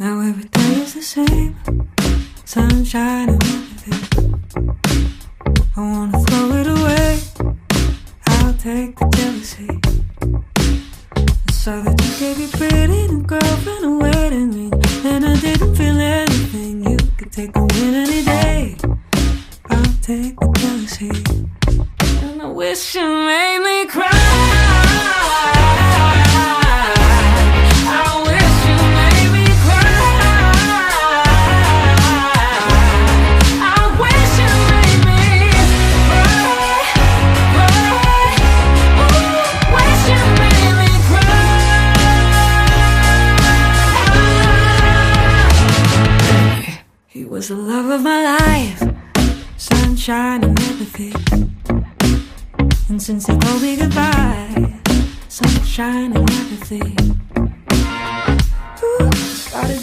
Now every day is the same, sunshine and everything. I wanna throw it away, I'll take the jealousy. I saw that you gave your pretty new girlfriend a wedding ring, and I didn't feel anything. You could take a win any day, I'll take the jealousy. And I wish you made me cry. He was the love of my life, sunshine and everything. And since he told me goodbye, sunshine and everything. Ooh, started